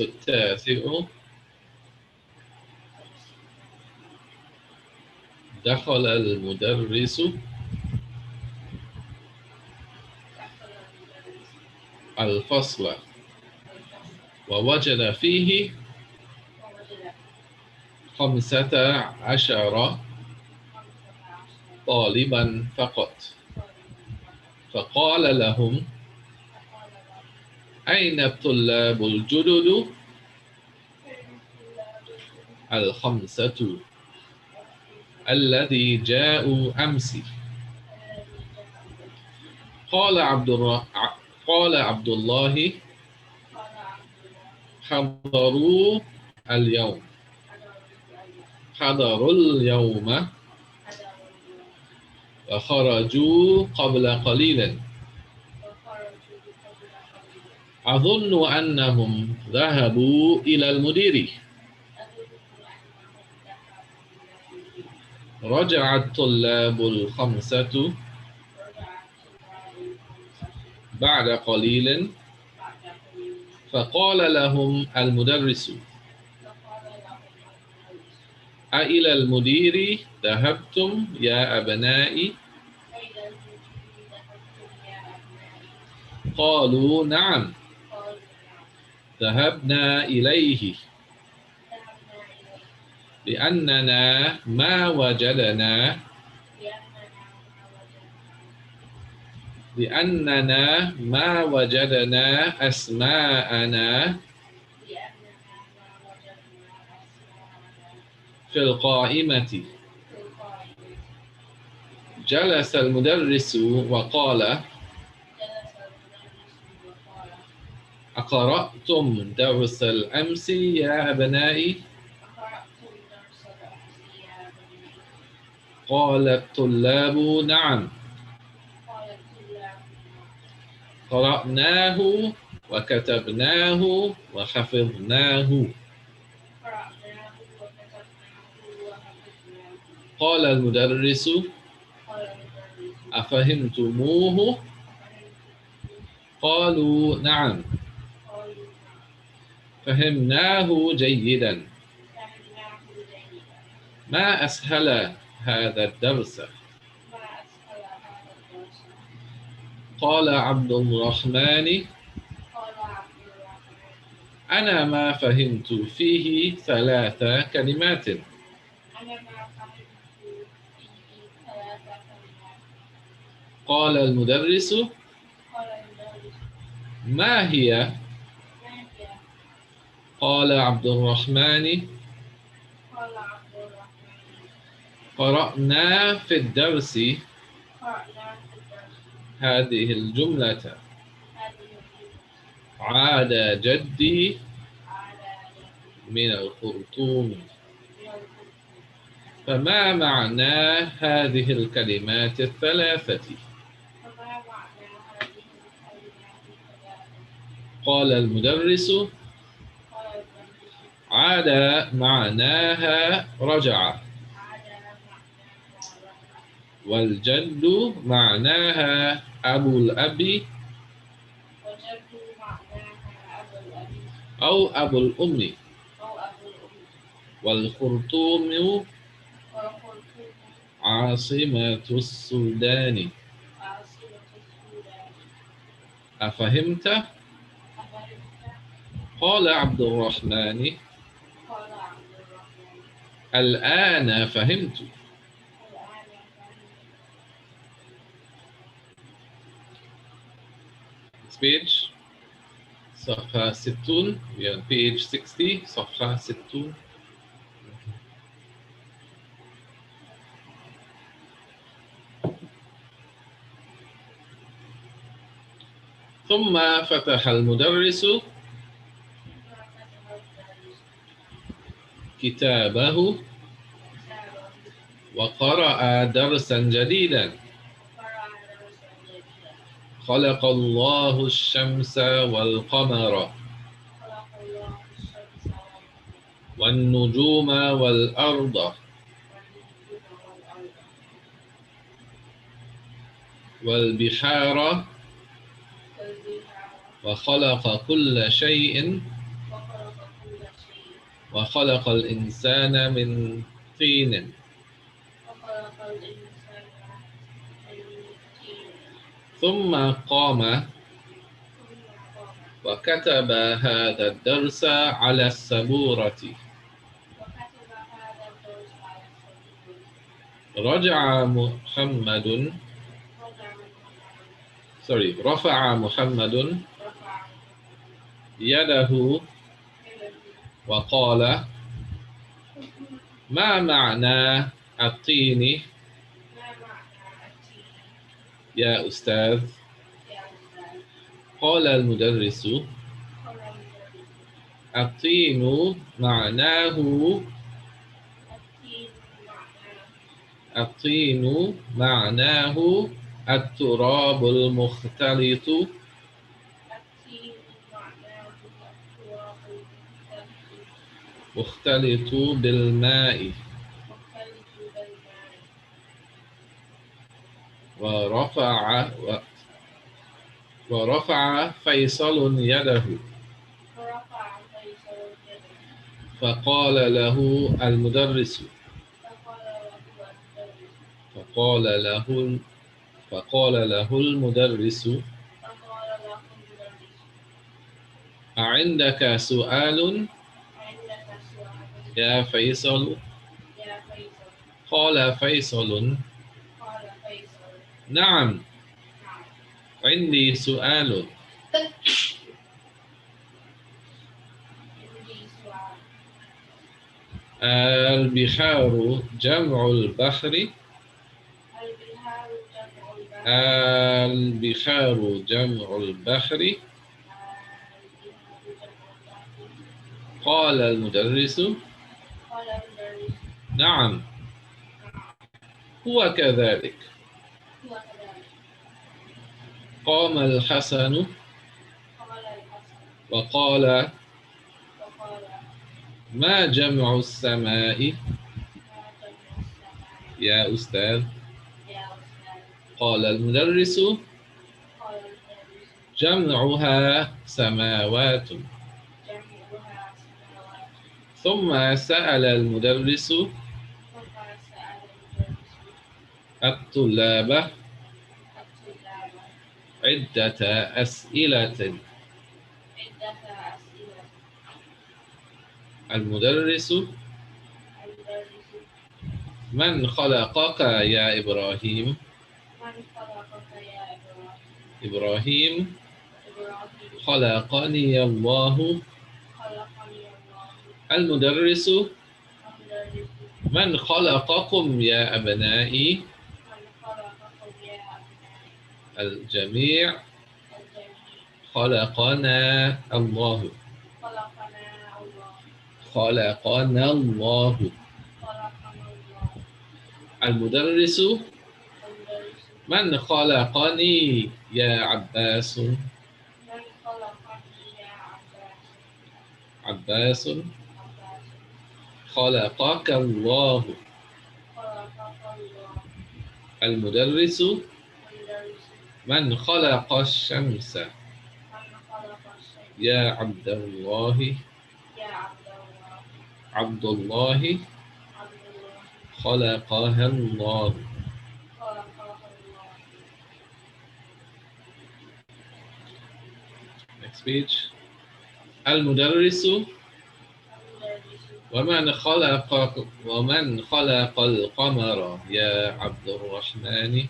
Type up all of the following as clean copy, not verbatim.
التاسع دخل المدرس الفصل ووجد فيه 15 طالبا فقط، فقال لهم: أين الطلاب الجدد ال5 الذي جاءوا أمس؟ قال عبد الله: حضروا اليوم وخرجوا قبل قليل. أظن أنهم ذهبوا إلى المدير. رجع الطلاب ال5 بعد قليل، فقال لهم المدرس: أإلى المدير ذهبتم يا أبنائي؟ قالوا: نعم، ذهبنا إليه لأننا ما وجدنا أسماءنا في القائمة. جلس المدرس وقال: أقرأتم درس الأمس يا أبنائي؟ قال الطلاب: نعم، قرأناه وكتبناه وحفظناه. قال المدرس: أفهمتموه؟ قالوا: نعم، فهمناه جيدا. ما أسهل هذا الدرس. قال عبد الرحمن: أنا ما فهمت فيه 3 كلمات. قال المدرس: ما هي؟ قال عبد الرحمن: قرأنا في الدرس هذه الجملة: عاد جدي من الخرطوم. فما معنى هذه الكلمات ال3؟ قال المدرس: عاد معناها رجع، والجد معناها أبو الأب أو أبو الأم، والخرطوم عاصمة السودان. أفهمت؟ قال عبد الرحمن: الآن فهمت. page صفحة 60 يعني page 60 صفحة 60. ثم فتح المدرس كتابه وقرأ درسا جديدا: خلق الله الشمس والقمر والنجوم والأرض والبحار وخلق كل شيء وخلق الإنسان من طين ثم قام وكتب هذا الدرس على السبورة. رفع محمد يده وقال: ما معنى الطين يا أستاذ؟ قال المدرس: الطين معناه التراب مختلط بالماء. ورفع فيصل يده فقال له المدرس أعندك سؤال يا فيصل؟ قال فيصل: نعم، عندي سؤال. البحار جمع البحر. قال المدرس: نعم، هو كذلك. قام الحسن وقال: ما جمع السماء يا أستاذ؟ قال المدرس: جمعها سماوات. ثم سأل المدرس الطلاب عدة أسئلة. المدرس: من خلقك يا إبراهيم؟ إبراهيم: خلقني الله. المدرس: من خلقكم يا أبنائي؟ الجميع: خلقنا الله. المدرس: من خلقني يا عباس؟ عباس: خلقك الله. المدرس: من خلق الشمس يا عبد الله؟ عبد الله: خلقها الله. Next page. المدرس: ومن خلق القمر يا عبد الرحمن؟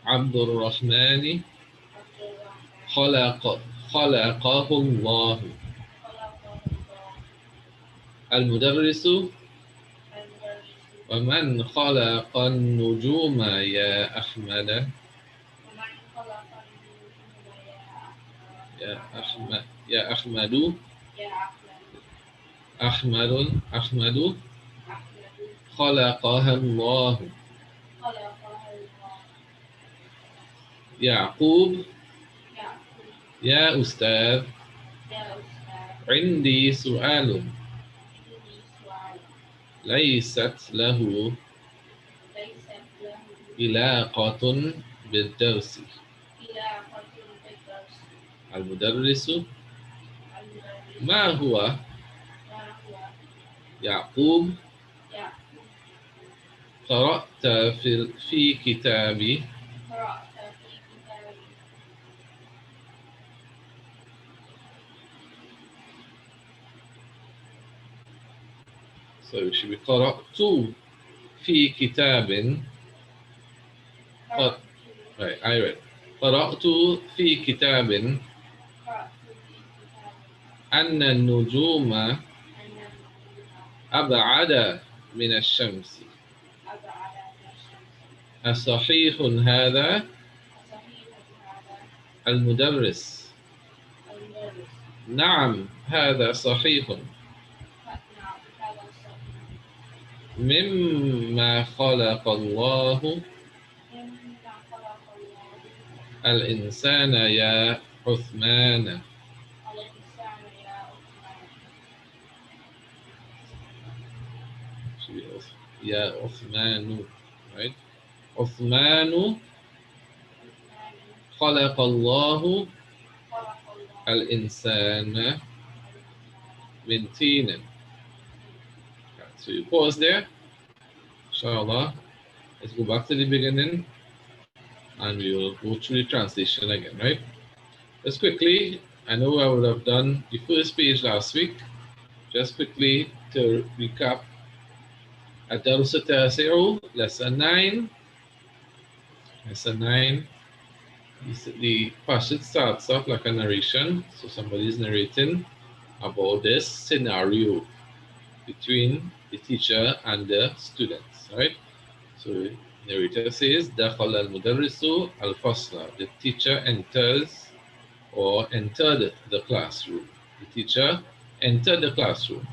عبد الرحمن: خلقه الله. المدرس: ومن خلق النجوم يا أحمد؟ أحمد: خلقها الله. يعقوب: يا أستاذ، عندي سؤال. ليست له علاقة بالدرس. المدرس ما هو يعقوب قرأت في كتابي so it should be قرأت في كتاب right, I read قرأت في كتاب أن النجوم أبعد من الشمس أصحيح هذا المدرس نعم هذا صحيح مما خلق الله الإنسان يا عثمان يا عثمان right عثمان خلق الله الإنسان من طين. So you pause there, inshallah. Let's go back to the beginning and we will go through the translation again, right? Just quickly, I know I would have done the first page last week. Just quickly to recap. الدرس التاسع lesson 9. Lesson 9. The passage starts off like a narration. So somebody is narrating about this scenario between the teacher and the students, right? So the narrator says, دخل المدرس الفصل. The teacher enters or entered the classroom. The teacher entered the classroom.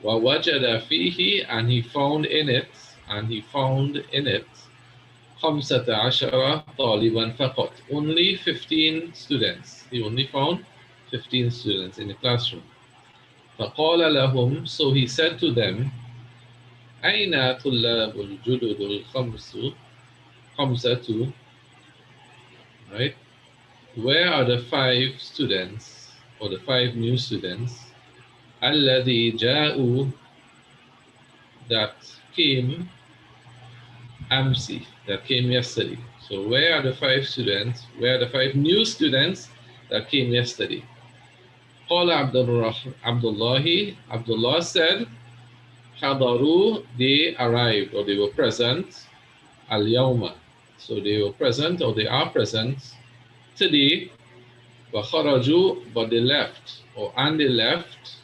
ووجد فيه, and he found in it, خمسة عشر طالبا فقط. Only 15 students. He only found 15 students in the classroom. فقال لهم, so he said to them, أين طلاب الجدد خمسة, right? Where are the 5 students or the 5 new students الذي جاءوا, that came أمسي, that came yesterday. So where are the 5 students? Where are the 5 new students that came yesterday? قال عبد الله, Abdullah said, حضروا, they arrived or they were present. اليوم, so they were present or they are present today. وخرجوا, but they left, and they left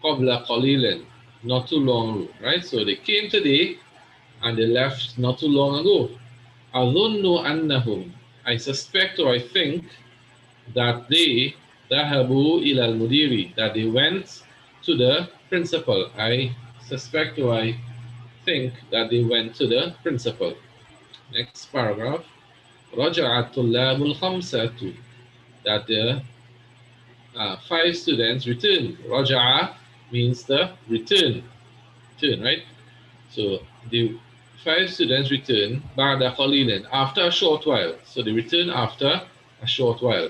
قبل قليل, not too long ago, right? So they came today and they left not too long ago. أظن أنهم, I suspect or I think that they ذهبوا إلى المدير, that they went to the principal. I suspect or I think that they went to the principal. Next paragraph. رجع الطلاب الخمسة, that the 5 students returned. رجع means the return, right? So the 5 students return بعد قليل, after a short while. So they return after a short while.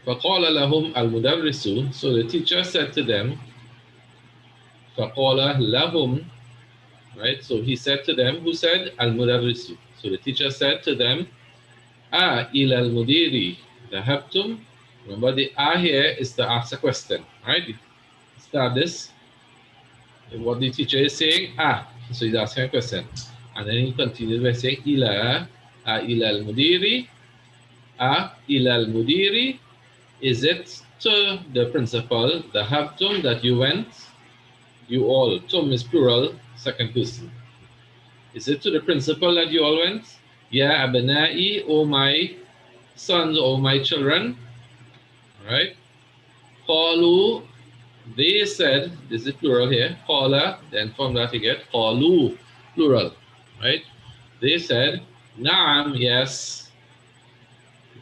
فقال لهم المدرس, so the teacher said to them, فقال لهم, right? So he said to them, who said? المدرس. So the teacher said to them, إلى المدير ذهبتم. Remember the here is to ask a question, right? Start this. What the teacher is saying, so he's asking a question. And then he continues by saying, إلى المدير, إلى المدير, is it to the principal, the habtum, that you went? You all. Tum is plural, second person. Is it to the principal that you all went? Ya abnai, O my sons, O my children. Right? Qalu, they said, this is plural here. Qala, then from that you get qalu, plural. Right? They said, Naam, yes.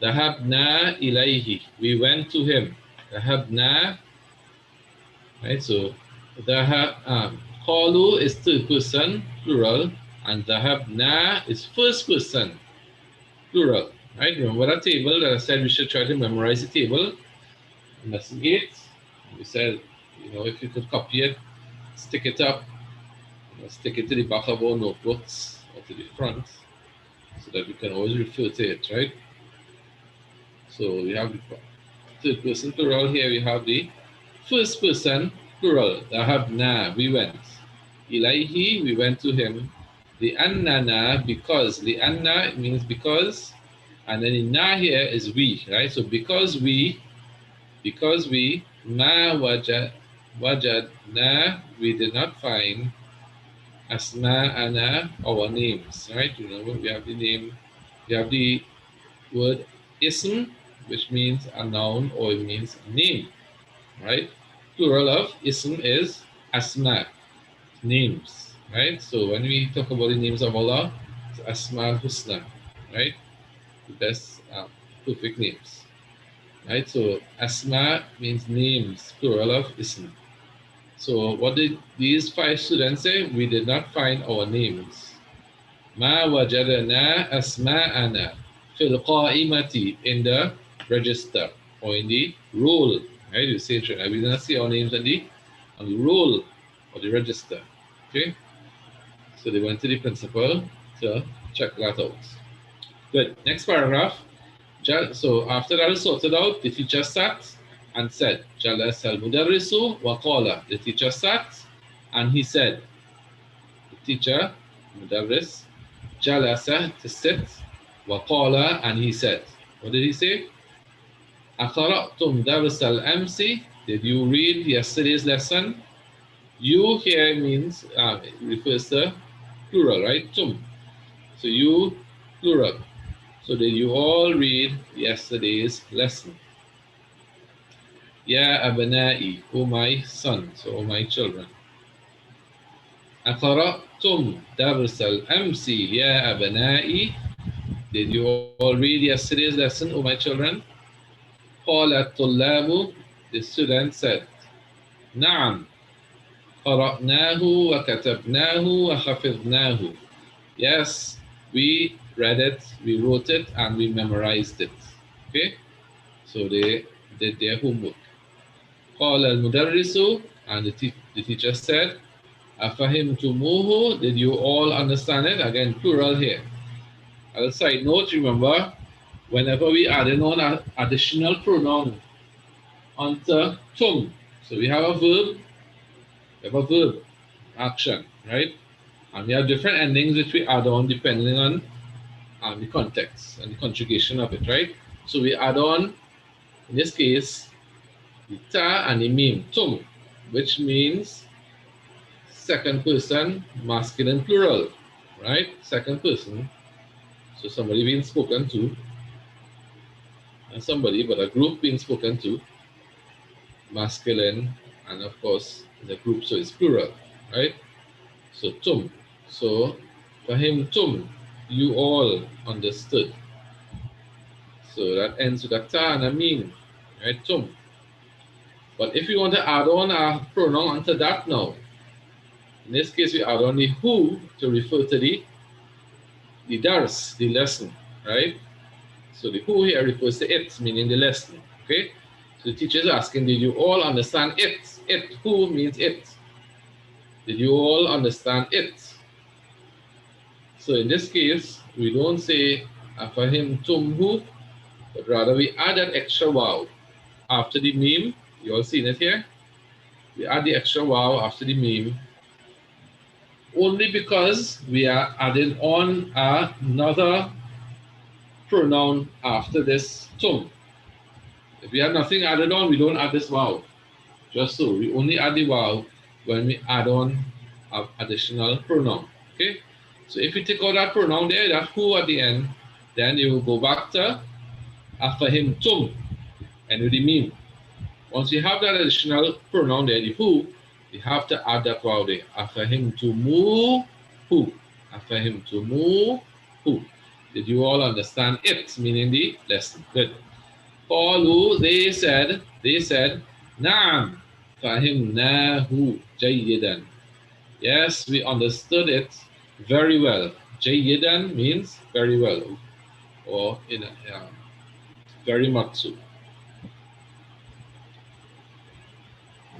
Dahabna ilayhi, we went to him. Dahabna, right? So qalu is third person, plural, and dahabna is first person, plural. Right? Remember that table that I said we should try to memorize the table? Lesson 8. We said, if you could copy it, stick it up, stick it to the back of our notebooks or to the front so that we can always refer to it, right? So we have the third person plural here, we have the first person plural. Dahabna, we went. Ilaihi, we went to him. Li'annana, because. Li'anna means because. And then in na here is we, right? So because we, ma wajadna, we did not find asma'ana, our names, right? We have the name, we have the word ism, which means a noun or it means name, right? Plural of ism is asma, names, right? So when we talk about the names of Allah, it's Asma al-Husna, right? The best perfect names, right? So Asma means names, plural of ism. So what did these 5 students say? We did not find our names. Ma wajadana asma'ana fil qa'imati, in the register or in the roll. Right? You say we did not see our names on the roll or the register. Okay? So they went to the principal to check that out. Good. Next paragraph. So after that is sorted out, the teacher sat and said, Jalas al mudarrisu wa qala. The teacher sat and he said, the teacher, mudarris, jalasa, to sit, wa qala, and he said. What did he say? Aqara'tum dars al-amsi. Did you read yesterday's lesson? You here means, refers to plural, right? Tum. So you, plural. So did you all read yesterday's lesson? Ya abana'i, O my sons, O my children. أقرأتم درس الأمس يا أبنائي? Did you all read yesterday's lesson, O my children? قال الطلاب, the student said, نعم قرأناه وكتبناه وحفظناه. Yes, we read it, we wrote it, and we memorized it. Okay? So they did their homework. قال المدرس, and the teacher said, أفهمتموه? Did you all understand it? Again, plural here. As a side note, remember, whenever we add on an additional pronoun onto tum, so we have a verb action, right? And we have different endings which we add on depending on the context and the conjugation of it, right? So we add on, in this case, the ta and the mim, tum, which means second person masculine plural, right? Second person. So somebody being spoken to, and somebody, but a group being spoken to, masculine, and of course the group, so it's plural, right? So tum. So for him, tum, you all understood. So that ends with a ta and a mim, right? Tum. But if you want to add on a pronoun onto that now, in this case we add on the who to refer to the dars, the lesson, right? So the who here refers to it, meaning the lesson. Okay? So the teacher is asking, did you all understand it? It, who means it. Did you all understand it? So in this case, we don't say afahim tumhu, but rather we add that extra wow after the meme. You all seen it here? We add the extra wow after the meme only because we are adding on another pronoun after this tum. If we have nothing added on, we don't add this wow. Just so, we only add the wow when we add on an additional pronoun. Okay? So if you take out that pronoun there, that who at the end, then you will go back to afahim tum and with the mean. Once you have that additional pronoun there, the who, you have to add that wow there. Afahim tumu who. Afahim tumu who. Did you all understand it? Meaning the lesson. Good. قالوا, they said, نعم فهمناه جيدا. Yes, we understood it very well. جيدا means very well, or in a, very much so.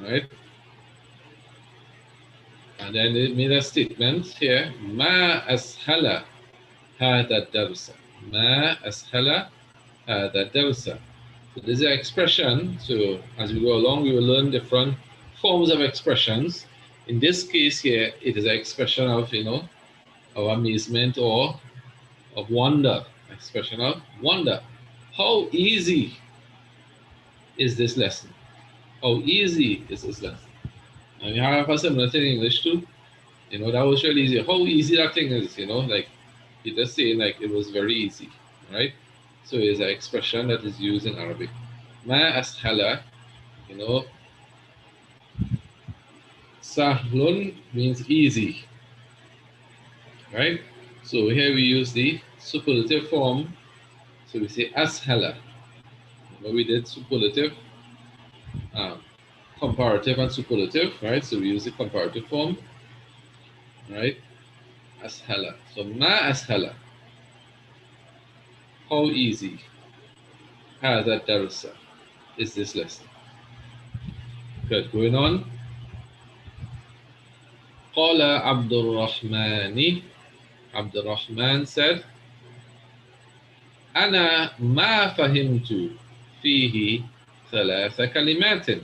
Right? And then it made a statement here, Ma ashala hada darsa. Ma ashala hada darsa. So this is an expression. So as we go along, we will learn different forms of expressions. In this case here, it is an expression of, of amazement or of wonder. Expression of wonder. How easy is this lesson? How easy is this lesson? And we have a similar thing in English too. That was really easy. How easy that thing is, like you just saying like it was very easy, right? So it's an expression that is used in Arabic. Ma ashala, you know, sahlun means easy, right? So here we use the superlative form. So we say ashala. We did superlative, um, comparative and superlative, right? So we use the comparative form, right? Ashala. So ma ashala. How easy هذا الدرس is this lesson. Good. Going on. قال عبد الرحمن. عبد الرحمن said أنا ما فهمت فيه ثلاث كلمات.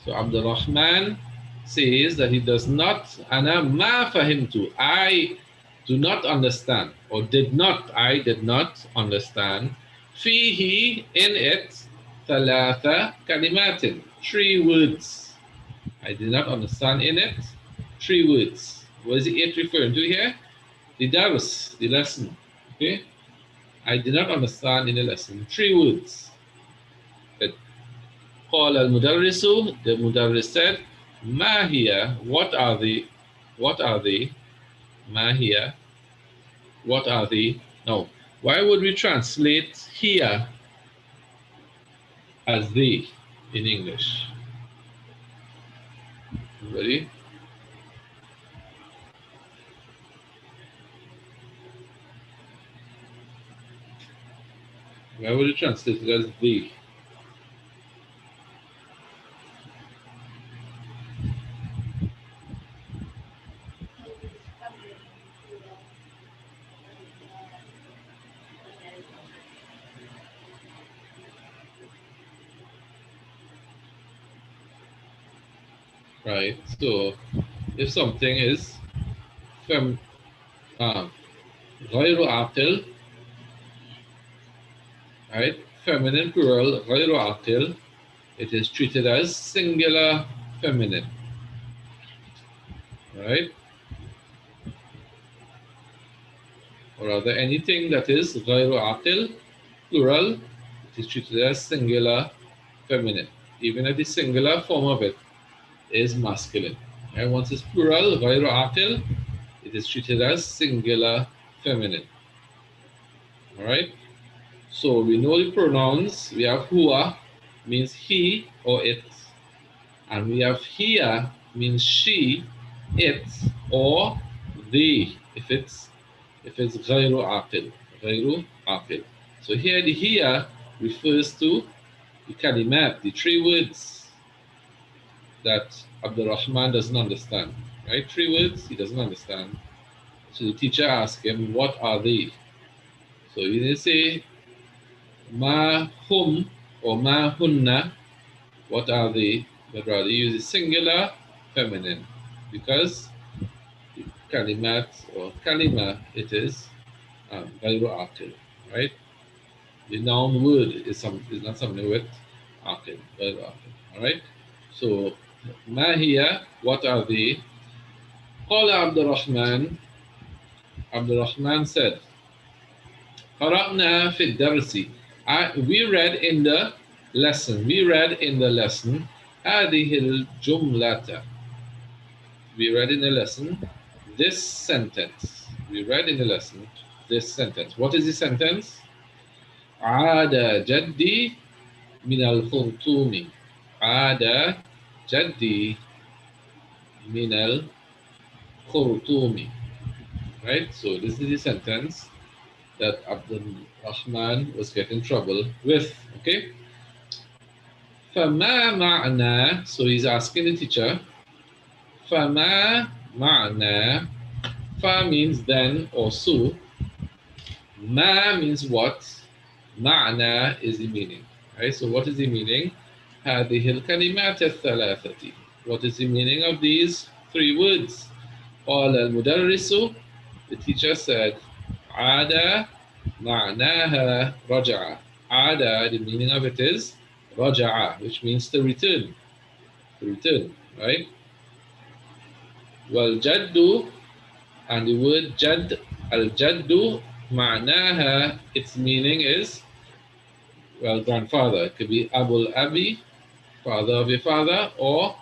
So Abdul Rahman says that he does not, أنا ما فهمت, I do not understand, or I did not understand, فيه, in it, ثلاث كلمات, three words. I did not understand in it, three words. What is the it referring to here? The dars, the lesson. Okay? I did not understand in the lesson. Three words. But قال المدرس, the mudarris said, ما هي, what are they, ما هي, what are they? Now, why would we translate here as they in English? Ready? Why would we translate it as they? Right? So, if something is fem, غير عاقل, right? Feminine plural, غير عاقل, it is treated as singular feminine, right? Or rather, anything that is غير عاقل, plural, it is treated as singular feminine, even if the singular form of it is masculine. And once it's plural, غير عاقل, it is treated as singular feminine. All right? So we know the pronouns. We have huwa, means he or it. And we have hiya, means she, it, or they, if it's غير عاقل, غير عاقل. So here the hiya refers to the kalimat, the three words that Abdul Rahman doesn't understand. Right? Three words he doesn't understand. So the teacher asked him, what are they? So he didn't say ma hum or ma hunna, what are they? But rather use the singular feminine because kalimat or kalima, it is غير عاقل, right? The noun word is not something with عاقل, غير عاقل, all right? So ما هي, what are they? قال عبد الرحمن, Abdul Rahman said, قرأنا في الدرس, we read in the lesson هذه الجملة, we read in the lesson this sentence. We read in the lesson this sentence. What is the sentence? عاد جدي من الخرطوم. عاد جدي من الخرطوم. Right? So this is the sentence. that Abdul Rahman was getting trouble with. Okay? فَمَا مَعْنَا, so he's asking the teacher, فَمَا مَعْنَا, fa means then or so, ma means what, ma'na is the meaning. Right? So what is the meaning? هذه الكلمات الثلاثة. What is the meaning of these three words? قال المدرس, the teacher said, عاد معناها رجع. عاد, the meaning of it is رجع, which means to return. To return, right? والجد, and the word جد, الجد معناها, its meaning is, well, grandfather. It could be Abul Abi, father of your father, or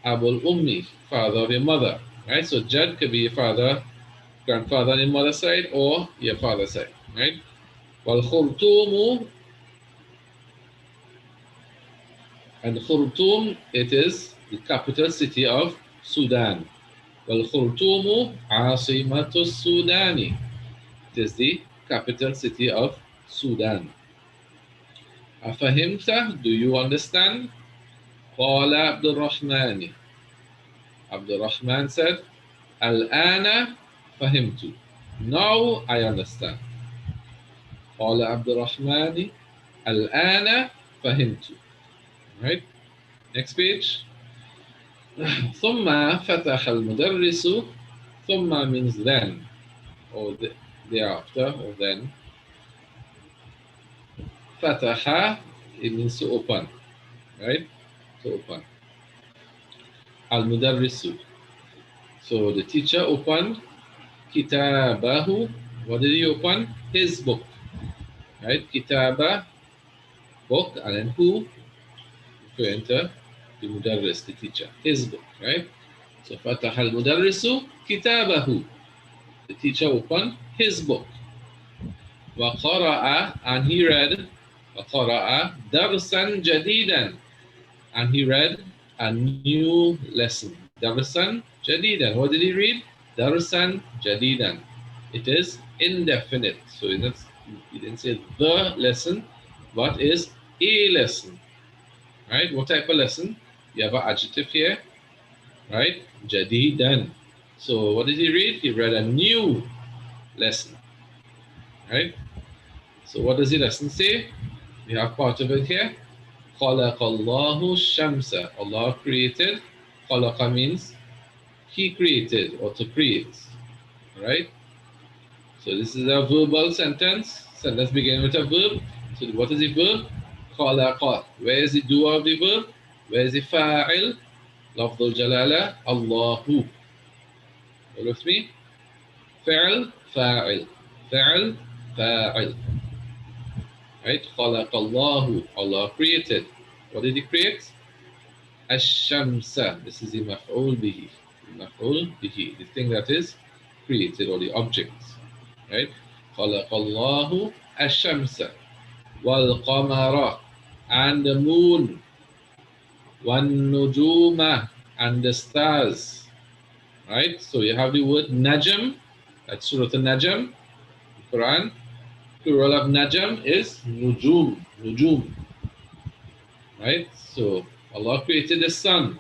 Abul Ummi, father of your mother. Right? So Jad could be your father, grandfather on your mother's side, or your father's side. Right? Wal Khurtumu, and Khurtum, it is the capital city of Sudan. Wal Khurtumu Asimatu Sudani. It is the capital city of Sudan. Afahimta, do you understand? Qala Abdul Rahmani. Abdul Rahman said, Al-ana fahimtu. Now I understand. Qala Abdul Rahmani, Al-ana fahimtu. Right? Next page. ثم فتح المدرس. ثم means then, or thereafter, or then. فتح, it means to open. Right? To open. Al-mudarrisu. So the teacher opened kitabahu. What did he open? His book. Right? Kitaba, book, and then who? Referring to the mudarris, the teacher, his book, right? So فتح المدرس كتابه. The teacher opened his book. وقرأ, and he read. وقرأ درسا جديدا, and he read a new lesson. درسا جديدا. What did he read? درسا جديدا. It is indefinite. So he didn't say the lesson, but is a lesson. Right? What type of lesson? You have an adjective here, right? Jadidan. So what did he read? He read a new lesson, right? So what does the lesson say? We have part of it here. خَلَقَ اللَّهُ الشَّمْسَ. Allah created. خَلَقَ means He created or to create, right? So this is a verbal sentence. So let's begin with a verb. So what is the verb? خَلَقَ. Where is the doer of the verb? Where is the fa'il? لفظ الجلالة الله. All with me? فعل فاعل. فعل فاعل. Right? خلق الله. Allah created. What did He create? الشمس. This is the مفعول به. مفعول به. The thing that is created, or the object. Right? خلق الله الشمس والقمر, and the moon, والنجوم, and the stars. Right? So you have the word najm, that's Surah Al-Najm, Quran. Plural of najm is nujum, nujum. Right? So Allah created the sun,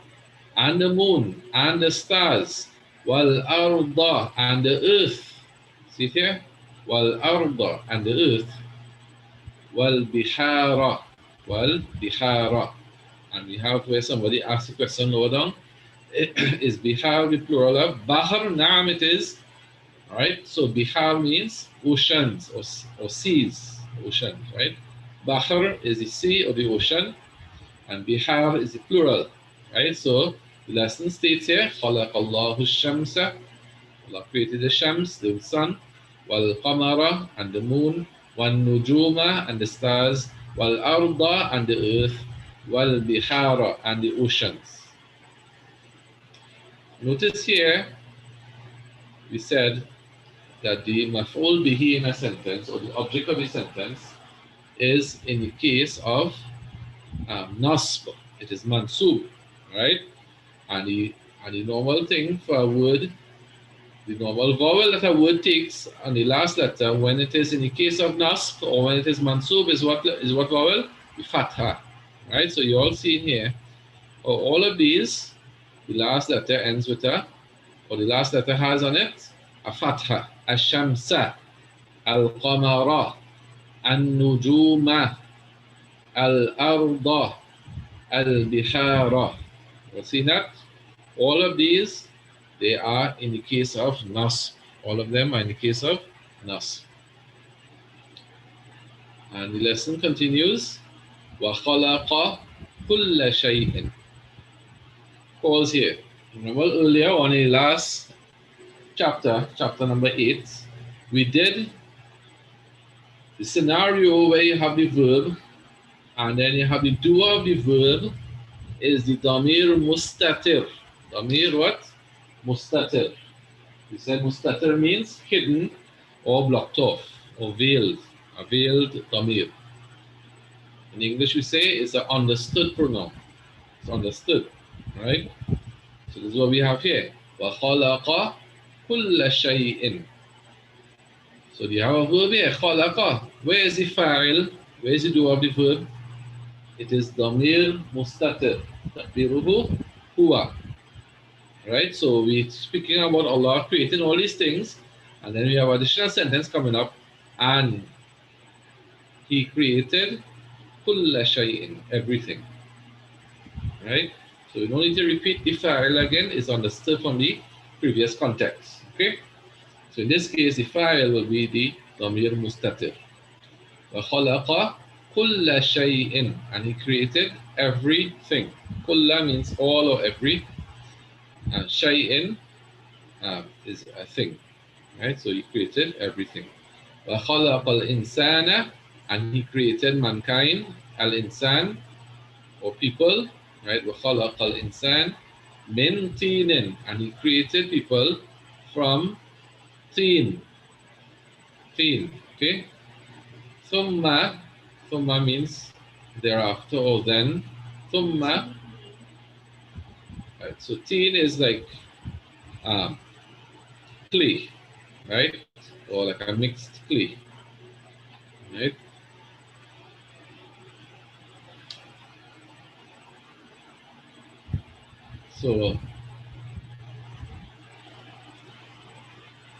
and the moon, and the stars, wal arda, and the earth. See it here? Wal arda, and the earth, wal bihara, wal bihara. And we have where somebody asked a question lower down. Is bihar the plural of bahar? Naam, it is. All right, so bihar means oceans or seas, oceans, right? Bahar is the sea or the ocean, and bihar is the plural, right? So the lesson states here, خَلَقَ اللَّهُ الشَّمْسَ. Allah created the shams, the sun, wal qamara, and the moon, wal nujuma, and the stars, wal arda, and the earth, wal bihara, and the oceans. Notice here, we said that the maf'ul bihi in a sentence, or the object of a sentence, is in the case of nasb. It is mansub, right? And the normal thing for a word The normal vowel that a word takes on the last letter when it is in the case of nasb or when it is mansub is what vowel? The fatha. Right? So you all see here, all of these, the last letter ends with a, or the last letter has on it a fatha. Ash-shamsa, al-qamara, an-nujuma, al-arda, al-bihara. You see that? All of these, they are in the case of nasb. All of them are in the case of nasb. And the lesson continues. وَخَلَقَ كُلَّ شَيْءٍ. Pause here. Remember earlier on the last chapter, chapter number 8, we did the scenario where you have the verb and then you have the doer of the verb is the damir mustatir. Damir what? Mustatir. We said mustatir means hidden or blocked off or veiled. A veiled damir. In English we say it's an understood pronoun. It's understood, right? So this is what we have here. وَخَلَقَ كُلَّ شَيْءٍ. So do you have a verb here? خَلَقَ. Where is the fa'il? Where is the doer of the verb? It is damir mustatir. تقديره هو. Right? So we're speaking about Allah creating all these things, and then we have additional sentence coming up, and He created كُلَّ شَيْءٍ, everything. Right? So we don't need to repeat the fa'il again, it's understood from the previous context. Okay? So in this case, the fa'il will be the damir mustatir. وَخَلَقَ كُلَّ شَيْءٍ, and He created everything. Kulla means all or every, and shay'in is a thing. Right? So He created everything. وَخَلَقَ الْإِنسَانَ, and He created mankind, al-insan, or people, right? وَخَلَقَ الْإِنسَانَ مِنْ طِينٍ, and He created people from teen. Teen, okay? Thumma, thumma means thereafter or then. Thumma, right? So teen is like um, clay, right? Or like a mixed clay, right? So,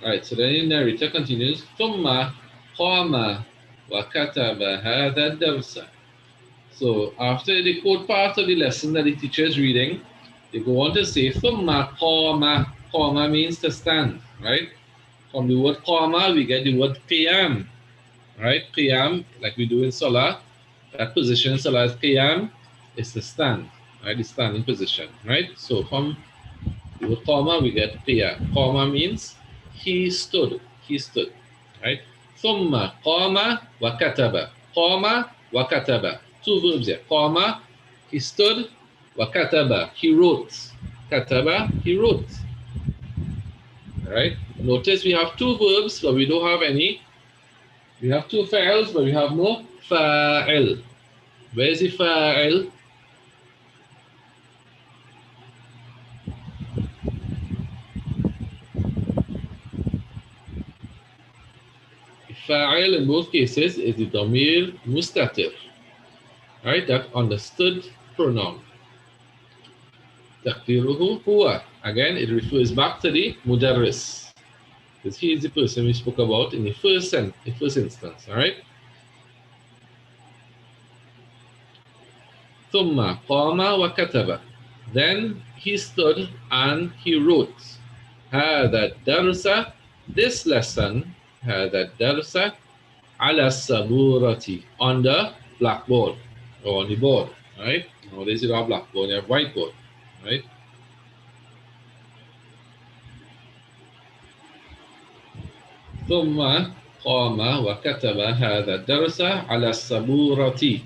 right, so then the narrator continues, ثم قام وكتب هذا الدرس. So after the quote part of the lesson that the teacher is reading, they go on to say, ثم قام. قام means to stand, right? From the word qama, we get the word qiyam, right? Qiyam, like we do in Salah, that position in Salah is qiyam, is to stand, right? The standing position, right? So from with comma, we get qiyam. Comma means he stood. He stood. Right? Thumma qama wa kataba. Qama wa kataba. Two verbs here. Qama, he stood. Wa kataba, he wrote. Kataba, he wrote. Right? Notice we have two verbs, but we don't have any. We have two files, but we have no fa'il. Where is the fa'il? Fa'il in both cases is the damir mustatir. Right? That understood pronoun. تقديره هو. Again, it refers back to the mudarris, because he is the person we spoke about in the first instance. All right. ثم قام وكتب. Then he stood and he wrote. هذا الدرس, this lesson. هذا الدرس على السبورة, on the blackboard or on the board. Right. Nowadays you don't have blackboard, you have whiteboard. Right. ثم قام وكتب هذا الدرس على السبورة.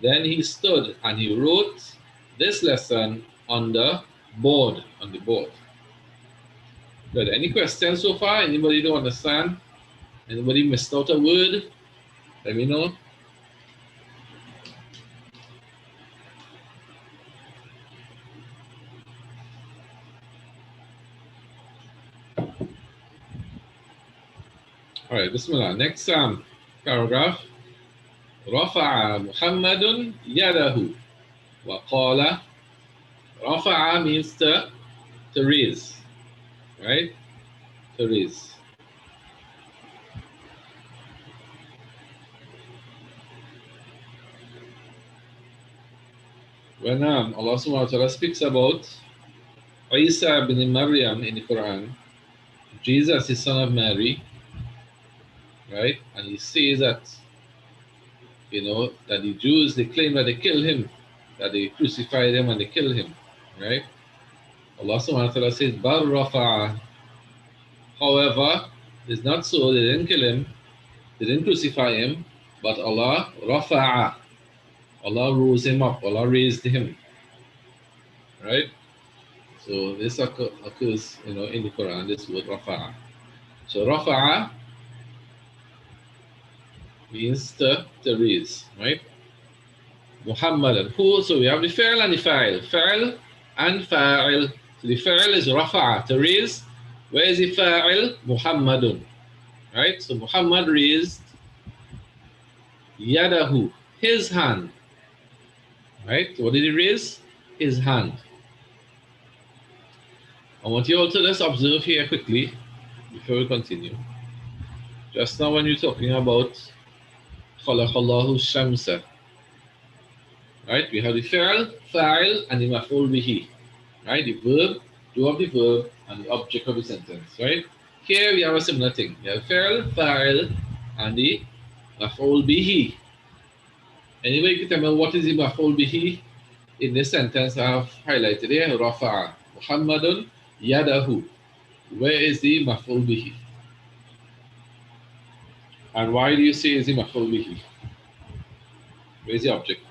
Then he stood and he wrote this lesson on the board. On the board. Good. Any questions so far? Anybody don't understand? Anybody missed out a word? Let me know. All right, Bismillah. Next paragraph. رفع محمد يده وقال. رفع means to raise, right? To raise. When Allah subhanahu wa ta'ala speaks about Isa bin Maryam in the Quran, Jesus is son of Mary, right? And he says that, that the Jews, they claim that they killed him, that they crucified him and they killed him, right? Allah subhanahu wa ta'ala says, Bar rafa'a. However, it's not so, they didn't kill him, they didn't crucify him, but Allah rafa'a. Allah rose him up, Allah raised him, right? So this occurs, in the Quran, this word rafa'a. So rafa'a means to raise, right? Muhammadan. Who? So we have the fi'l and the fa'il. Fi'l and fa'il. So the fi'l is rafa'a, to raise. Where is the fa'il? Muhammadun. Right? So Muhammad raised yadahu, his hand. Right? So what did he raise? His hand. I want you all to just observe here quickly before we continue. Just now when you're talking about khalaqallahu shamsa, right? We have the fi'l, fa'il, and the maf'ul bihi. Right? The verb, do of the verb, and the object of the sentence, right? Here we have a similar thing. We have fi'l, fa'il, and the maf'ul bihi. Anyway, you can tell me what is the maf'ul bihi in this sentence I have highlighted here, rafa'a. Muhammadun yadahu. Where is the maf'ul bihi? And why do you say is the maf'ul bihi? Where is the object?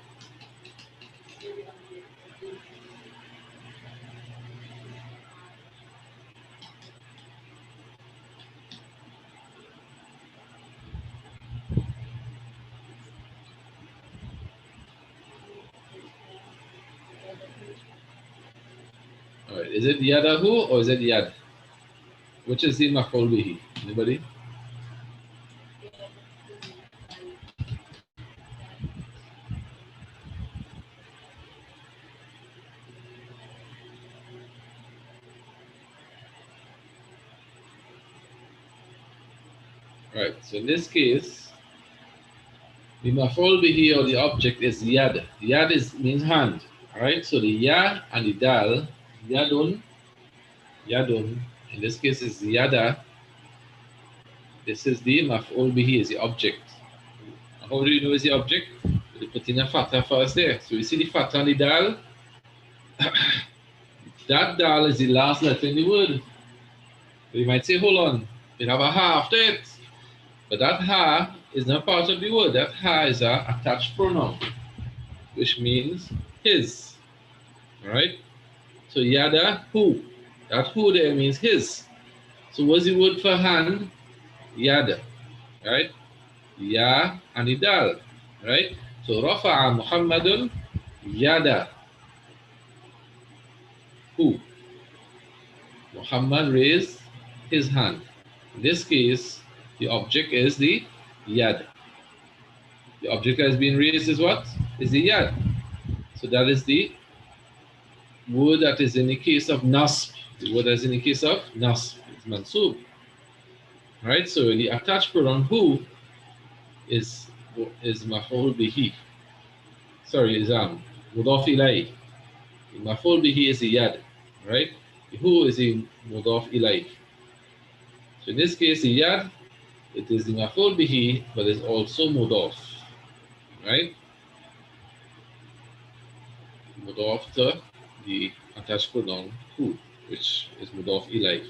All right. Is it yadahu or is it yad? Which is the maf'ul bihi? Anybody? Right. So in this case, the maf'ul bihi or the object is yad. Yad means hand. Alright, so the ya and the dal, yadun, yadun, in this case is yada. This is the maf'ul bihi, is the object. How do you know is the object? We put in a fatha first there. So you see the fatha and the dal. That dal is the last letter in the word. So you might say, hold on, we have a ha after it. But that ha is not part of the word. That ha is a attached pronoun, which means his. Alright? So yada who. That who there means his. So what's the word for hand? Yada. Right? Ya and the dal. Right? So rafa'a Muhammadun yada. Who? Muhammad raised his hand. In this case, the object is the yad. The object that has been raised is what? Is the yad. So that is the word that is in the case of nasb. The word that is in the case of nasb is mansub. Right? So the attached pronoun who is maf'ul bihi. Sorry, is mudaf ilayh. The maf'ul bihi is the yad. Right? The who is the mudaf ilayh. So in this case, the yad, it is the maf'ul bihi, but it's also mudaf. Right? Mudaf to the attached pronoun who, which is mudaf ilayh.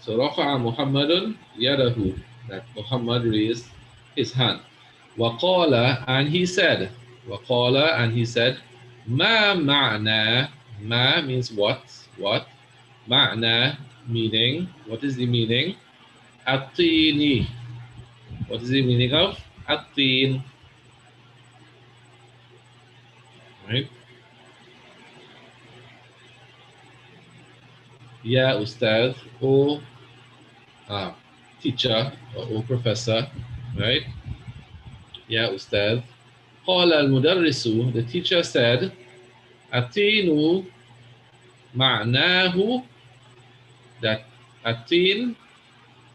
So rafa'a Muhammadun yadahu, that Muhammad raised his hand. Waqala, and he said, Waqala, and he said, Ma ma'na, ma means what? What? Ma'na, meaning, what is the meaning? Atini. What is the meaning of atin? Right? Ya Ustad, O teacher or O professor, right? Ya Ustad. قال المدرس, the teacher said, Atinu معناه, that atin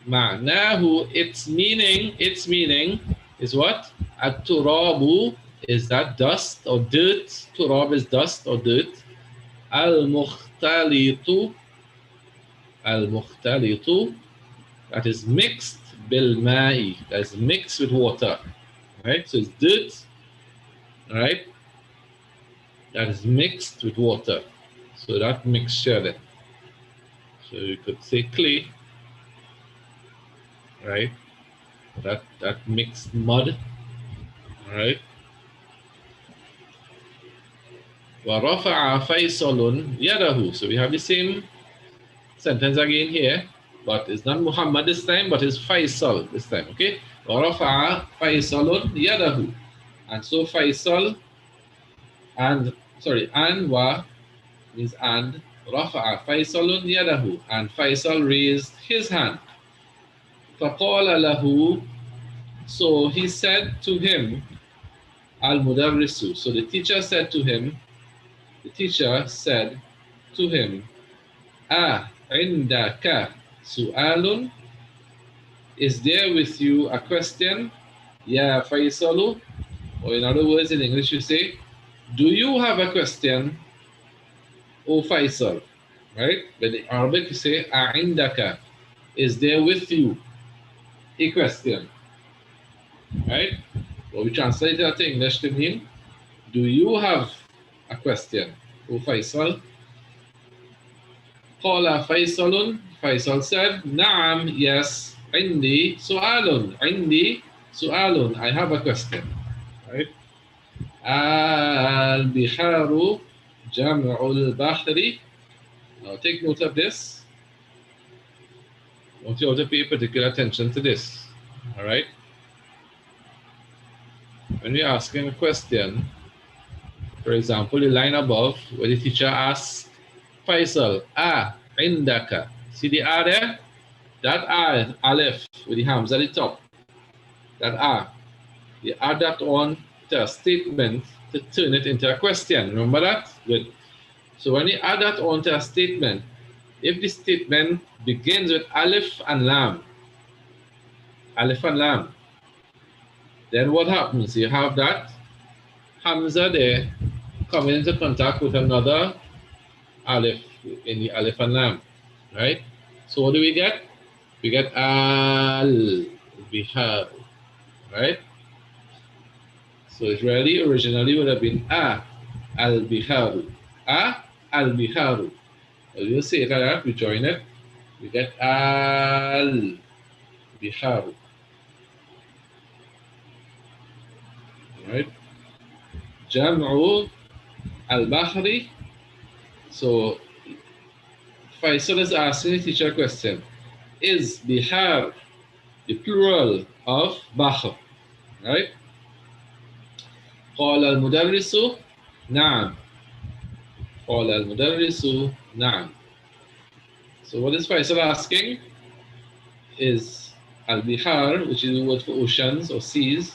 معناه, its meaning is what? At-turabu is that dust or dirt. Turab is dust or dirt. Al-mukhtalitu, al-mukhtalitu, that is mixed bil-ma'i, that is mixed with water. Right? So it's dirt, right? That is mixed with water. So that mixture then. So you could say clay, right? That mixed mud, right? وَرَفَعَ فَيْصَلٌ يَدَهُ. So we have the same sentence again here, but it's not Muhammad this time, but it's Faisal this time, okay? وَرَفَعَ فَيْصَلٌ يَدَهُ. And so Faisal, and sorry, and wa means and, رَفَعَ فَيْصَلٌ يَدَهُ. And Faisal raised his hand. فَقَالَ لَهُ. So he said to him, Al-Mudarrisu. So the teacher said to him, the teacher said to him, عندك سؤال? Is there with you a question? Ya Faisalu. Or in other words, in English you say, do you have a question, O Faisal? Right? But in Arabic you say, عندك. Is there with you a question? Right? Well, we translate that to English to mean, do you have a question, O Faisal? قال فيصل. Faisal said, نعم, yes, عندي سؤال. عندي سؤال. I have a question. Right? البحار جمع البحر. Now take note of this. I want you all to pay particular attention to this. All right? When we're asking a question, for example, the line above where the teacher asks Faisal, عندك. See the there? That Aleph with the hams at the top. That you add that on to a statement to turn it into a question. Remember that? Good. So when you add that on to a statement, if the statement begins with Aleph and Lam, then what happens? You have that Hamza there coming into contact with another Aleph in the Aleph and Lam, right? So what do we get? We get Al-Bihar, right? So it really originally would have been Al-Biharu. Al-Biharu. Well, you say it like that, we join it, we get Al-Biharu. Right? Jam'u al-Bahri. So Faisal is asking the teacher a question. Is Bihar the plural of Bahr? Right? قال المدرس نعم. قال المدرس نعم. So what is Faisal asking? Is al-Bihar, which is the word for oceans or seas,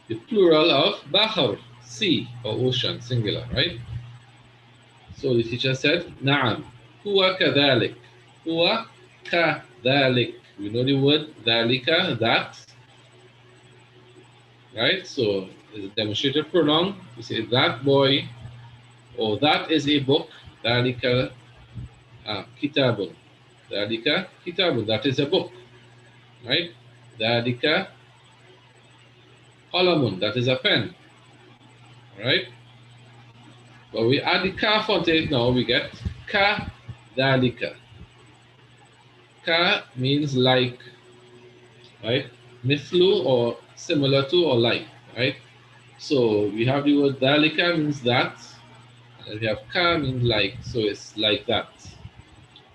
the plural of Bahr, sea or ocean, singular, right? So the teacher said, نعم. هو كذلك. هو كذلك. We know the word ذلك, that, right? So it's a demonstrative pronoun. We say that boy, or that is a book. ذلك كتاب. ذلك كتاب. That is a book, right? ذلك قلم. That is a pen, right? But we add the kaf onto it now, we get ka dalika. Ka means like, right? Mithlu or similar to or like, right? So we have the word dalika means that, and we have ka means like, so it's like that.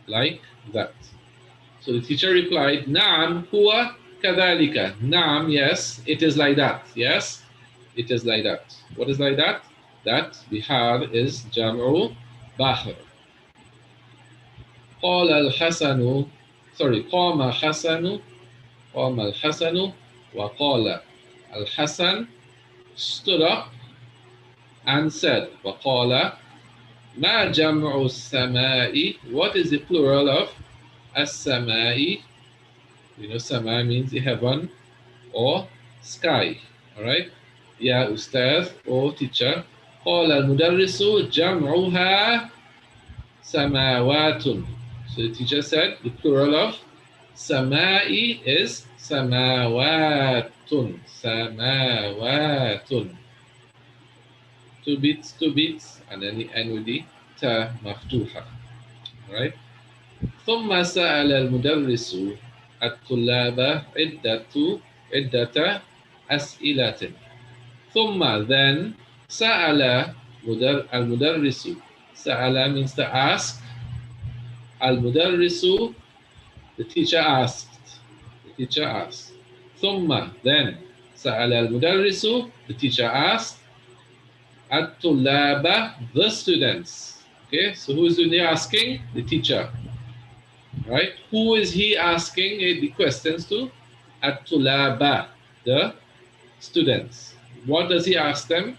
Like that. So the teacher replied, Naam huwa kadalika. Naam, yes, it is like that. Yes, it is like that. What is like that? That Bihar is Jam'u Bahr. قال الحسن قام حسن قام الحسن وقال الحسن stood up and said وقال ما جمع السماء what is the plural of السماء you know sama means the heaven or sky alright يا أستاذ or teacher قال المدرس جمعها سماوات so the teacher said the plural of سماء is سماوات سماوات two beats and then the end with the ta مفتوحة right ثم سأل المدرس الطلاب عدة أسئلة ثم then سأل المدرس سأل means to ask المدرس the teacher asked ثم then سأل المدرس the teacher asked الطلاب the students okay so who is doing the asking the teacher right who is he asking the questions to الطلاب the students what does he ask them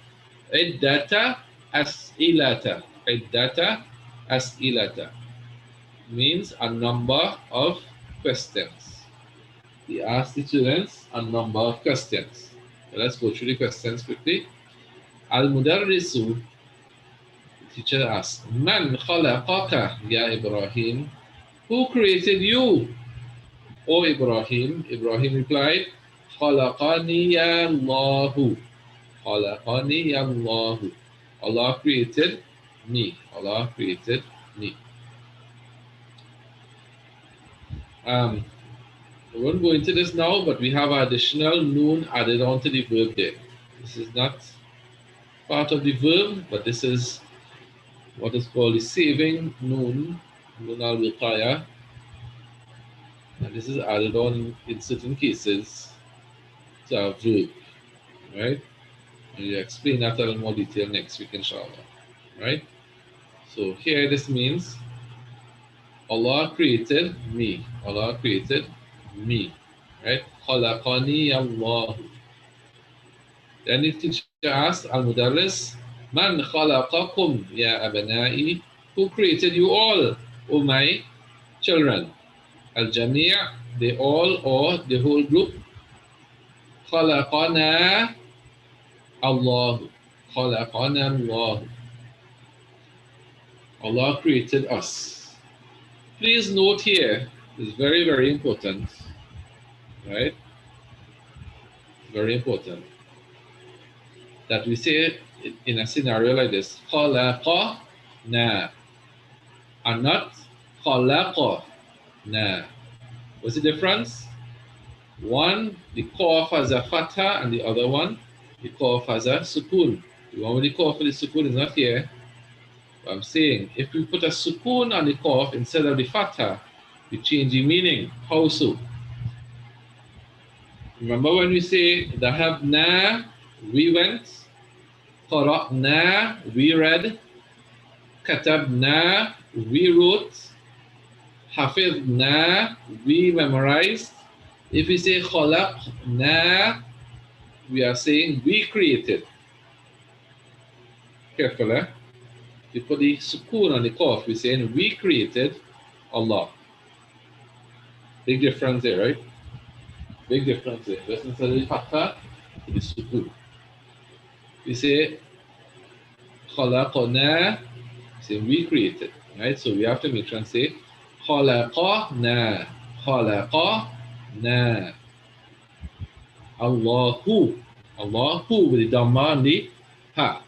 عدة أسئلة عدة أسئلة means a number of questions. He asked the students a number of questions. So let's go through the questions quickly. Al-Mudarrisu, the teacher asked, Man khalaqaka ya Ibrahim? Who created you, O Ibrahim? Ibrahim replied, Khalaqani ya Allahu. Khalaqani ya Allahu. Allah created me. Allah created me. Um, We won't go into this now, but we have additional noon added on to the verb there. This is not part of the verb, but this is what is called the saving noon al wiqaya. And this is added on in certain cases to a verb, right? And we'll explain that in more detail next week, inshallah, right? So here this means Allah created me. Allah created me, right? Khalaqani Allah. Then the teacher asked Al-Mudarris, Man khalaqakum ya abana'i? Who created you all, O my children? Al-Jami' they all or the whole group. Khalaqana Allah. Khalaqana Allah. Allah created us. Please note here, it's very, very important, right? Very important that we say in a scenario like this, khalaqana, and not khalaqana. What's the difference? One, the qaf has a fatha, and the other one, the qaf has a sukun. The one with the qaf with the sukun is not here. But I'm saying, if we put a sukun on the qaf instead of the fatha, we change the meaning. How so? Remember when we say dahabna, we went, qara'na, we read, katabna, we wrote, hafidna, we memorized. If we say khalaqna, we are saying we created. Careful, eh? We put the sukoon on the qaf, we're saying we created Allah. Big difference there, right? Big difference there. Just instead of the fatha, the sukoon. We say khalaqna, say we created, right? So we have to make sure and say khalaqna, khalaqna. Allahu, Allahu with the dhamma and the ha.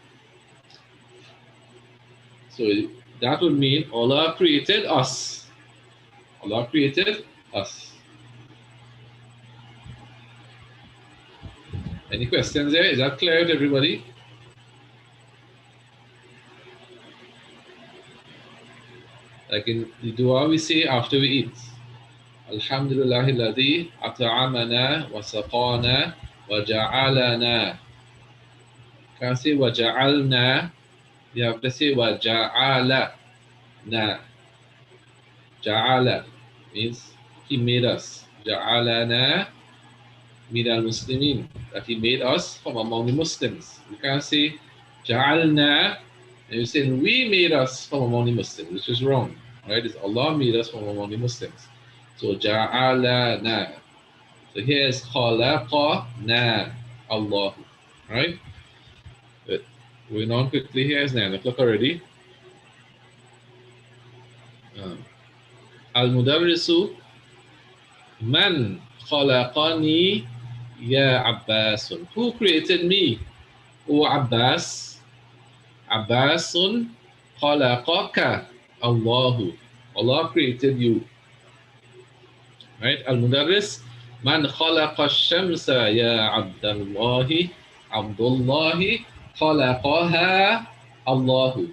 So that would mean Allah created us. Allah created us. Any questions there? Is that clear to everybody? Like in the dua we say after we eat. Alhamdulillahi alladhi at'amana wa saqana wa ja'alana. Can't say wa ja'alna. You have to say wa ja'alana. Ja'ala means he made us. Ja'alana minal muslimin, that he made us from among the Muslims. You can't say Ja'alna and you're saying we made us from among the Muslims, which is wrong. Right? It's Allah made us from among the Muslims. So Ja'alana. So here's khalaqana Allah. Right? But going on quickly here is 9 o'clock already. Um, Al Mudarrisu Man khalaqani ya Abbasun. Who created me? O Abbas. Abbasun khalaqaka Allahu. Allah created you. Right? Al Mudarris Man khalaqa shamsa ya Abdullahi. Abdullahi khalaqaha Allahu.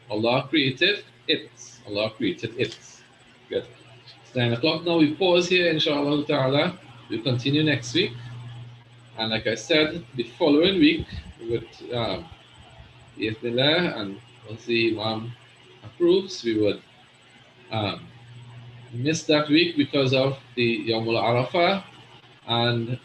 Allah created it. Allah created it. Good. It's 9 o'clock now. We pause here, inshallah ta'ala. We'll continue next week. And like I said, the following week, with Bismillah, and once the Imam approves, we would um, miss that week because of the Yawmul Arafah. And